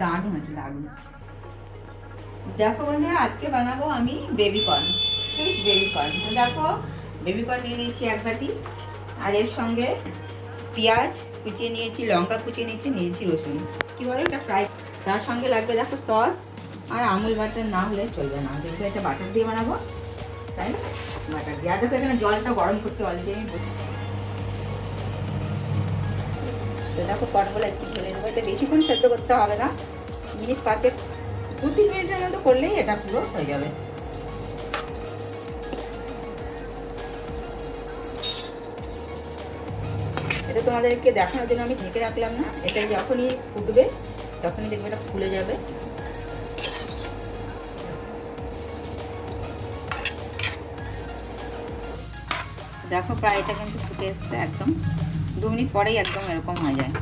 দারুণ হয়েছে, দারুণ। দেখো বন্ধুরা, আজকে বানাবো আমি বেবিকর্ন, সুইট বেবিকর্ন। তো দেখো, বেবিকর্ন নিয়ে নিয়েছি 1 বাটি, আর এর সঙ্গে পেঁয়াজ কুচিয়ে নিয়েছি, লঙ্কা কুচিয়ে নিয়েছি রসুন। কী বলো, এটা ফ্রাই। তার সঙ্গে লাগবে দেখো সস, আর আমুল বাটার না হলে চলবে না, যেহেতু এটা বাটার দিয়ে বানাবো, তাই না? বাটার দিয়ে। আর দেখো এখানে জলটা গরম করতে অলরেডি আমি বসে। তো দেখো কর্নগুলো একটু ঢেলে দেবো। এটা বেশিক্ষণ সেদ্ধ করতে হবে না, মিনিট 5, 2-3 মিনিটের মতো করলেই এটা পুরো হয়ে যাবে। এটা তোমাদেরকে দেখানোর জন্য আমি ঢেকে রাখলাম না। এটা যখনই ফুটবে তখনই দেখবে এটা ফুলে যাবে। দেখো প্রায় এটা কিন্তু ফুটে এসছে একদম। 2 মিনিট পরেই একদম এরকম হয়ে যায়,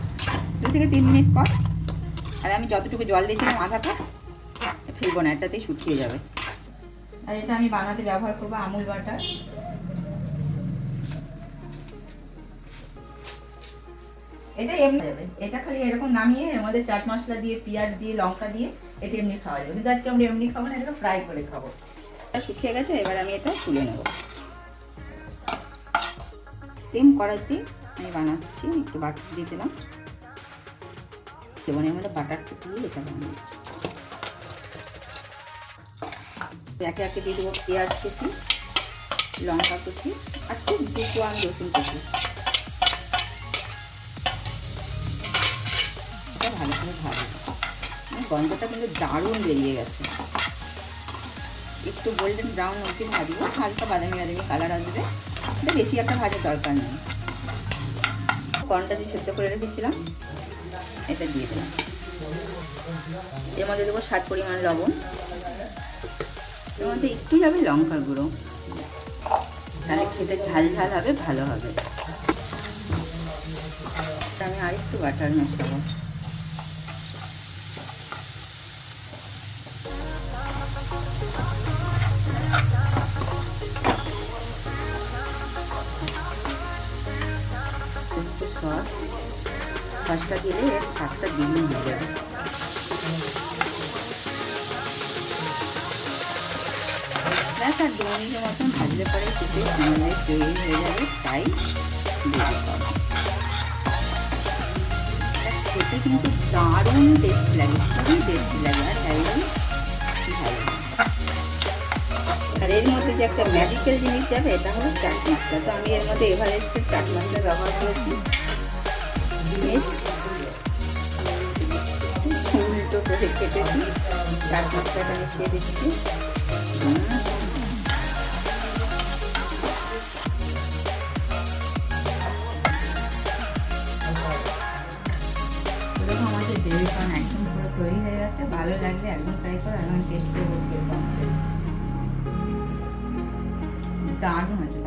2 থেকে 3 মিনিট পর। আর আমি যতটুকু জল দিয়েছিলাম আধা কাপ, ফেলবো না, এটাতেই শুকিয়ে যাবে। আর এটা আমি বানাতে ব্যবহার করবো আমুল বাটার। এটা এমনি যাবে, এটা খালি এরকম নামিয়ে এর মধ্যে চাট মশলা দিয়ে, পেঁয়াজ দিয়ে, লঙ্কা দিয়ে এটা এমনি খাওয়া যাবে। কিন্তু আজকে আমরা এমনি খাবো না, এটা ফ্রাই করে খাবো। এটা শুকিয়ে গেছে, এবার আমি এটা তুলে নেব। সেম কড়াইতে আমি বানাচ্ছি, একটু বাটার দিয়ে দিলাম, যেমন এর মধ্যে বাটারটা দিয়ে এটা বানাবো। একে একে দিয়ে দেবো পেঁয়াজ কুচি, লঙ্কা কুচি, আর খুব 2 কোয়া আমি রসুন কুচি। ভালো করে ভাজবো, গন্ধটা কিন্তু দারুণ বেরিয়ে গেছে। একটু গোল্ডেন ব্রাউন অবধি ভাজবো, হালকা বাদামি বাদামি কালার আসবে। এটা বেশি একটা ভাজার দরকার নেই। কর্নটা যে সেদ্ধ করে রেখেছিলাম এটা দিয়ে দিলাম। এর মধ্যে দেবো স্বাদ পরিমাণ লবণ, এর মধ্যে একটু যাবে লঙ্কার গুঁড়ো, তাহলে খেতে ঝাল ঝাল হবে, ভালো হবে। আমি আর একটু বাটার মেশাবো। সসটা দিলে এর স্বাদটা দ্বিগুণ হয়ে যাবে। ব্যাস, আর 2 মিনিটের মতন ভাজলে পরে খেতে আমাদের তৈরি হয়ে যাবে ফ্রাই বেবিকর্ন। খেতে কিন্তু দারুণ টেস্টি লাগে, খুবই টেস্টি লাগে, আর হেলদি ভালো। আর এর মধ্যে যে একটা ম্যাজিক্যাল জিনিস যাবে, এটা হলো চাট মশলা। তো আমি এর মধ্যে এভারেস্টের চাট মশলা ব্যবহার করেছি। উল্টো করে কেটেছি, চাট মশলাটা মিশিয়ে দিচ্ছি। এরকম আমাদের বেবিকর্ন একদম পুরো তৈরি হয়ে গেছে। ভালো লাগলে একদম ট্রাই করো, একদম টেস্ট করে বলছি, দারুণ হয়েছে।